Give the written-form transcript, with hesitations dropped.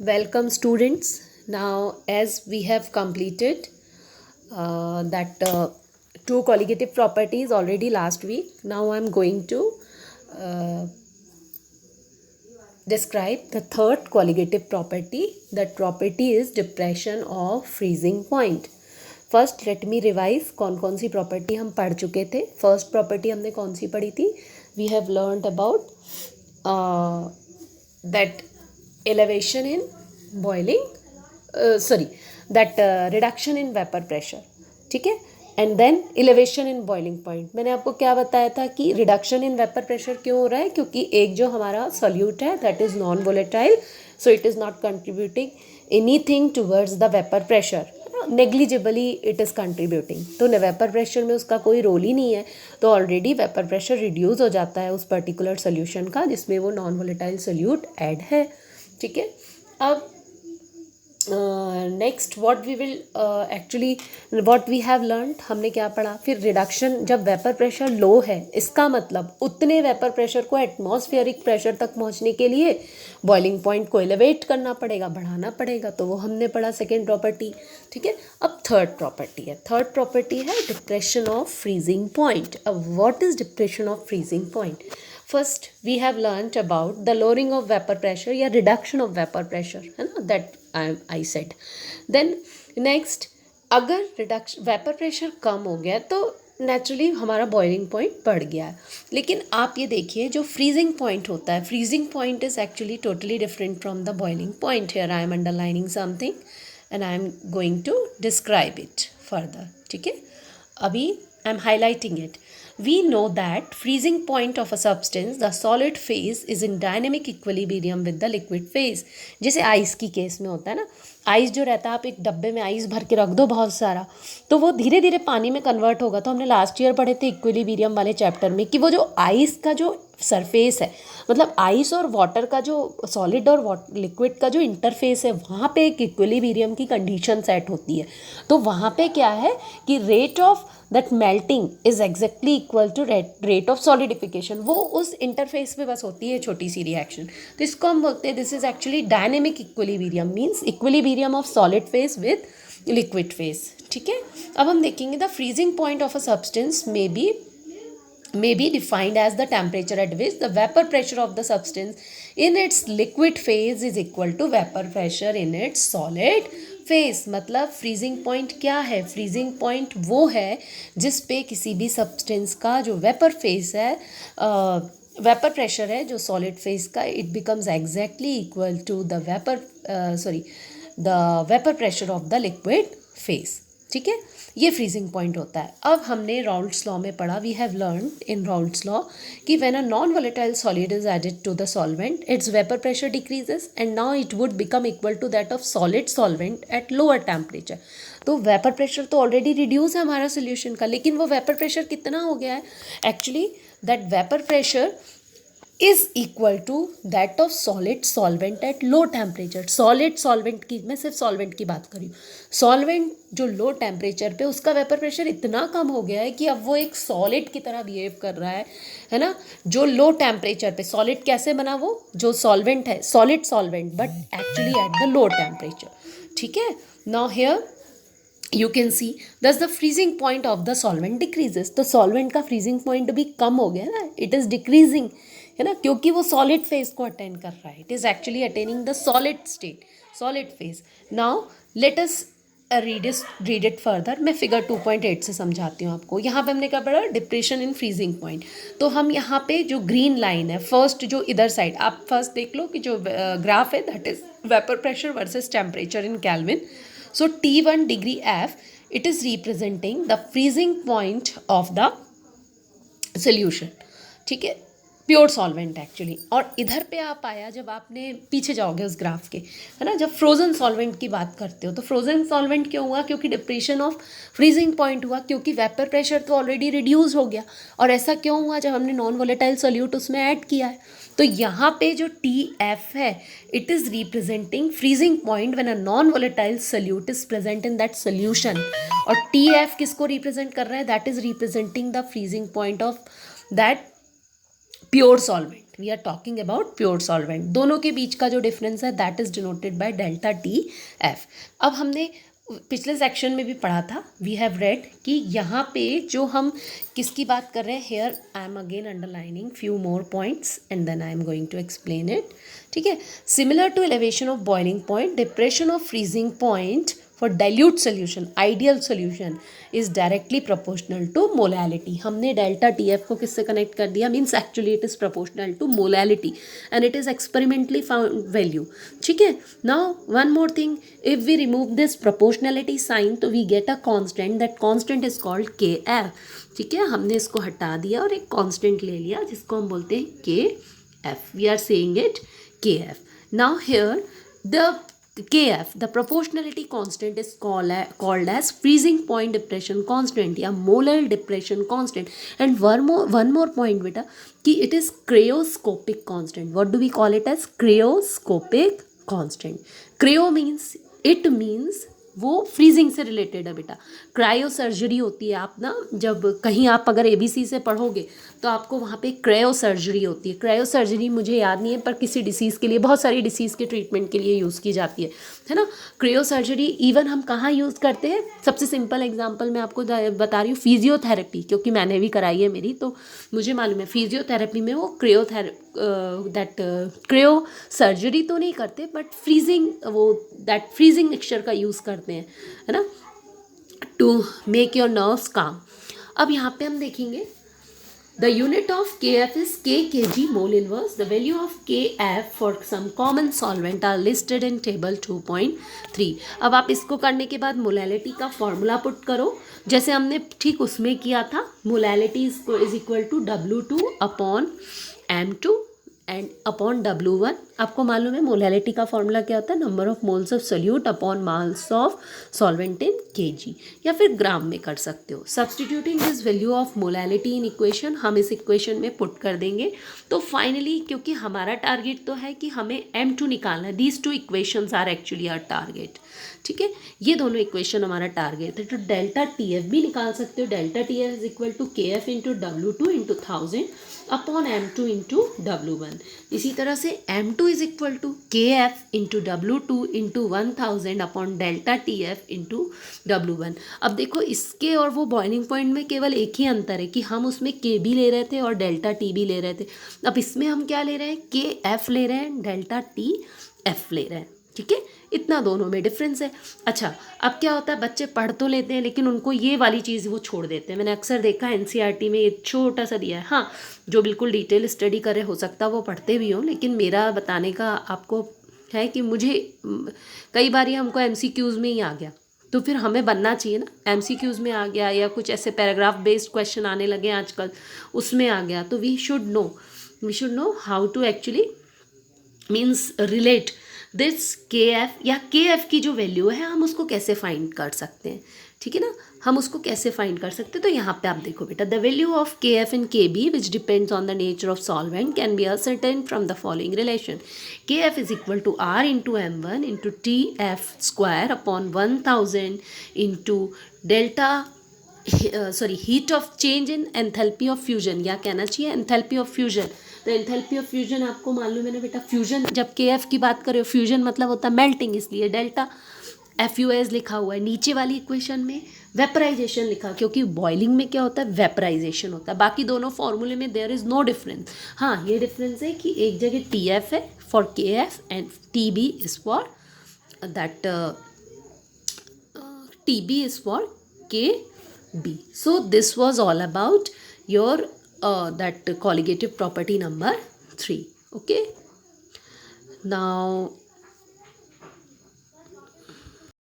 Welcome students. Now as we have completed that two colligative properties already last week, now I am going to uh, describe the third colligative property. That property is depression of freezing point. First let me revise कौन कौन सी property हम पढ़ चुके थे. First property हमने कौन सी पढ़ी थी? We have learned about that elevation in boiling that reduction in vapor pressure. ठीक है. And then elevation in boiling point. मैंने आपको क्या बताया था कि reduction in vapor pressure क्यों हो रहा है? क्योंकि एक जो हमारा solute है that is non volatile, so it is not contributing anything towards the vapor pressure. Negligibly it is contributing. तो वेपर प्रेशर में उसका कोई रोल ही नहीं है, तो ऑलरेडी वेपर प्रेशर रिड्यूस हो जाता है उस पर्टिकुलर सोल्यूशन का जिसमें वो नॉन वोलेटाइल सोल्यूट ऐड है. ठीक है. अब next what we will actually what we have learned, हमने क्या पढ़ा? फिर रिडक्शन, जब वेपर प्रेशर लो है इसका मतलब उतने वेपर प्रेशर को एटमॉस्फेरिक प्रेशर तक पहुंचने के लिए बॉइलिंग पॉइंट को एलिवेट करना पड़ेगा, बढ़ाना पड़ेगा. तो वो हमने पढ़ा सेकेंड प्रॉपर्टी. ठीक है. अब थर्ड प्रॉपर्टी है. थर्ड प्रॉपर्टी है डिप्रेशन ऑफ फ्रीजिंग पॉइंट. अब what is depression of freezing point? First we have learned about the lowering of vapour pressure या रिडक्शन ऑफ वेपर प्रेशर, है ना, that I said. Then next, अगर reduction vapour pressure कम हो गया तो naturally हमारा बॉइलिंग पॉइंट बढ़ गया है. लेकिन आप ये देखिए जो फ्रीजिंग पॉइंट होता है, freezing point is actually totally different from the boiling point. Here I am underlining something and I am going to describe it further. ठीक है. अभी I am highlighting it. We know that freezing point of a substance, the solid phase, is in dynamic equilibrium with the liquid phase. जैसे ice की case में होता है ना, ice जो रहता है, आप एक डब्बे में आइस भर के रख दो बहुत सारा, तो वो धीरे धीरे पानी में कन्वर्ट होगा. तो हमने लास्ट ईयर पढ़े थे इक्विलिब्रियम वाले चैप्टर में कि वो जो आइस का जो सरफेस है, मतलब आइस और वाटर का जो सॉलिड और लिक्विड का जो इंटरफेस है, वहाँ पे एक इक्विलिब्रियम की कंडीशन सेट होती है. तो वहाँ पे क्या है कि rate of that melting is exactly equal to rate of solidification. वो उस इंटरफेस पे बस होती है छोटी सी रिएक्शन. तो इसको हम बोलते हैं this is actually dynamic equilibrium, means equilibrium of solid phase with liquid phase. ठीक है. अब हम देखेंगे the freezing point of a substance may be defined as the temperature at which the vapor pressure of the substance in its liquid phase is equal to vapor pressure in its solid phase. मतलब freezing point क्या है? Freezing point वो है जिस पे किसी भी substance का जो वेपर फेज है, वेपर प्रेशर है जो सॉलिड फेज का, it becomes exactly equal to the vapour pressure of the liquid phase. ठीक है. ये फ्रीजिंग पॉइंट होता है. अब हमने राउल्ट्स लॉ में पढ़ा, we have learn in Raoult's law कि when a non volatile solid is added to the solvent its vapour pressure decreases and now it would become equal to that of solid solvent at lower temperature. तो vapour pressure तो already reduce है हमारा solution का, लेकिन वो vapour pressure कितना हो गया है? Actually that vapour pressure is equal to that of solid solvent at low temperature. Solid solvent की, मैं सिर्फ सॉल्वेंट की बात करी हूँ. सॉल्वेंट जो लो टेम्परेचर पे उसका वेपर प्रेशर इतना कम हो गया है कि अब वो एक सॉलिड की तरह बिहेव कर रहा है ना. जो लो टेम्परेचर पे सॉलिड कैसे बना? वो जो सॉल्वेंट है solid solvent, but actually at the low temperature. ठीक है. Now here you can see thus the freezing point of the solvent decreases. तो solvent का freezing point भी कम हो गया ना, it is decreasing, है ना, क्योंकि वो solid phase को attain कर रहा है. it is actually attaining the solid state, solid phase. now let us read it further. मैं फिगर 2.8 से समझाती हूँ आपको. यहाँ पे हमने क्या पढ़ा? Depression in freezing point. तो हम यहाँ पे जो ग्रीन लाइन है फर्स्ट, जो इधर साइड आप फर्स्ट देख लो कि जो ग्राफ है that is vapour pressure versus temperature in kelvin. So T1 degree F, it is representing the freezing point of the solution. ठीक है. Pure solvent actually. और इधर पे आप आया जब आपने पीछे जाओगे उस ग्राफ के, है ना, जब फ्रोजन सॉल्वेंट की बात करते हो, तो फ्रोजन सॉल्वेंट क्यों हुआ? क्योंकि डिप्रेशन ऑफ फ्रीजिंग पॉइंट हुआ, क्योंकि वेपर प्रेशर तो ऑलरेडी रिड्यूस हो गया. और ऐसा क्यों हुआ? जब हमने नॉन वोलेटाइल सोल्यूट उसमें ऐड किया है. तो यहाँ पे जो TF है, it is representing freezing point when a non volatile solute is present in that solution. और TF किसको रिप्रेजेंट कर रहा है? That is representing the freezing point of that pure solvent. We are talking about pure solvent. दोनों के बीच का जो difference है that is denoted by delta T F. अब हमने पिछले सेक्शन में भी पढ़ा था, वी हैव रेड कि यहाँ पे जो हम किसकी बात कर रहे हैं, here I am again underlining few more points and then I am going to explain it. ठीक है, similar to elevation of boiling point, depression of freezing point for dilute solution, ideal solution is directly proportional to molality. हमने delta T F को किससे connect कर दिया, means actually it is proportional to molality and it is experimentally found value. ठीक है, now one more thing, if we remove this proportionality sign तो we get a constant, that constant is called K F. ठीक है, हमने इसको हटा दिया और एक कांस्टेंट ले लिया जिसको हम बोलते हैं K F, we are saying it K F. Now here the Kf, the proportionality constant is called as freezing point depression constant या molar depression constant. And one more point बेटा कि it is cryoscopic constant. What do we call it as? Cryoscopic constant. Cryo means, it means वो freezing से related है बेटा। Cryo surgery होती है, आप ना जब कहीं आप अगर ABC से पढ़ोगे तो आपको वहाँ पे क्रायो सर्जरी होती है। क्रायो सर्जरी मुझे याद नहीं है पर किसी डिसीज़ के लिए, बहुत सारी डिसीज़ के ट्रीटमेंट के लिए यूज़ की जाती है ना। क्रायो सर्जरी इवन हम कहाँ यूज़ करते हैं, सबसे सिंपल एग्जांपल मैं आपको बता रही हूँ, फिजियोथेरेपी, क्योंकि मैंने भी कराई है मेरी तो मुझे मालूम है। फिजियोथेरेपी में वो क्रायो सर्जरी तो नहीं करते बट फ्रीजिंग, वो दैट फ्रीजिंग मिक्सचर का यूज़ करते हैं, है ना, टू मेक योर नर्व्स काम। अब यहाँ पे हम देखेंगे the unit of kf is kg mole inverse. The value of kf for some common solvent are listed in table 2.3. अब आप इसको करने के बाद मोलैलिटी का फॉर्मूला पुट करो जैसे हमने ठीक उसमें किया था। Molality is equal to W2 upon M2 and upon W1। आपको मालूम है मोलैलिटी का फॉर्मूला क्या होता है, number of moles of solute upon mass of solvent in KG, या फिर ग्राम में कर सकते हो। Substituting this value of molality in equation, हम इस इक्वेशन में पुट कर देंगे तो फाइनली, क्योंकि हमारा टारगेट तो है कि हमें M2 निकालना है, these two equations are actually our target. ठीक है, ये दोनों इक्वेशन हमारा टारगेट है। तो डेल्टा टी एफ भी निकाल सकते हो, delta T F is equal to K F into W2 into 1000 upon M2 into W1। इसी तरह से M2 is equal to K F into W2 into 1000 upon delta T F into W1। अब देखो इसके और वो बॉइलिंग पॉइंट में केवल एक ही अंतर है कि हम उसमें के भी ले रहे थे और डेल्टा टी भी ले रहे थे। अब इसमें हम क्या ले रहे हैं, के एफ ले रहे हैं, डेल्टा टी एफ ले रहे हैं। ठीक है, इतना दोनों में डिफरेंस है। अच्छा, अब क्या होता है, बच्चे पढ़ तो लेते हैं लेकिन उनको ये वाली चीज़ वो छोड़ देते हैं। मैंने अक्सर देखा एनसीईआरटी में ये छोटा सा दिया है। हाँ, जो बिल्कुल डिटेल स्टडी करे हो सकता है वो पढ़ते भी हों, लेकिन मेरा बताने का आपको है कि मुझे कई बार ये हमको एमसीक्यूज़ में ही आ गया, तो फिर हमें बनना चाहिए ना, एमसीक्यूज़ में आ गया या कुछ ऐसे पैराग्राफ बेस्ड क्वेश्चन आने लगे आजकल, उसमें आ गया, तो we should know how to actually means relate this K F, या के एफ की जो वैल्यू है हम उसको कैसे फाइंड कर सकते हैं। ठीक है ना, हम उसको कैसे फाइंड कर सकते हैं, तो यहाँ पे आप देखो बेटा, the value of K F in K B which depends on the nature of solvent can be ascertain from the following relation. K F is equal to R into M1 into T F square upon 1000 into delta heat of change in enthalpy of fusion, या कहना चाहिए enthalpy of fusion. तो enthalpy of fusion आपको मालूम है ना बेटा, fusion जब के एफ की बात करें, फ्यूजन मतलब होता है मेल्टिंग, इसलिए डेल्टा FUS लिखा हुआ है। नीचे वाली इक्वेशन में वेपराइजेशन लिखा, क्योंकि बॉइलिंग में क्या होता है, वेपराइजेशन होता है। बाकी दोनों फॉर्मूले में देयर इज़ नो डिफरेंस। हाँ, ये डिफरेंस है कि एक जगह TF है for KF and TB is for that TB is for KB. So this was all about your that colligative property number 3. Okay, now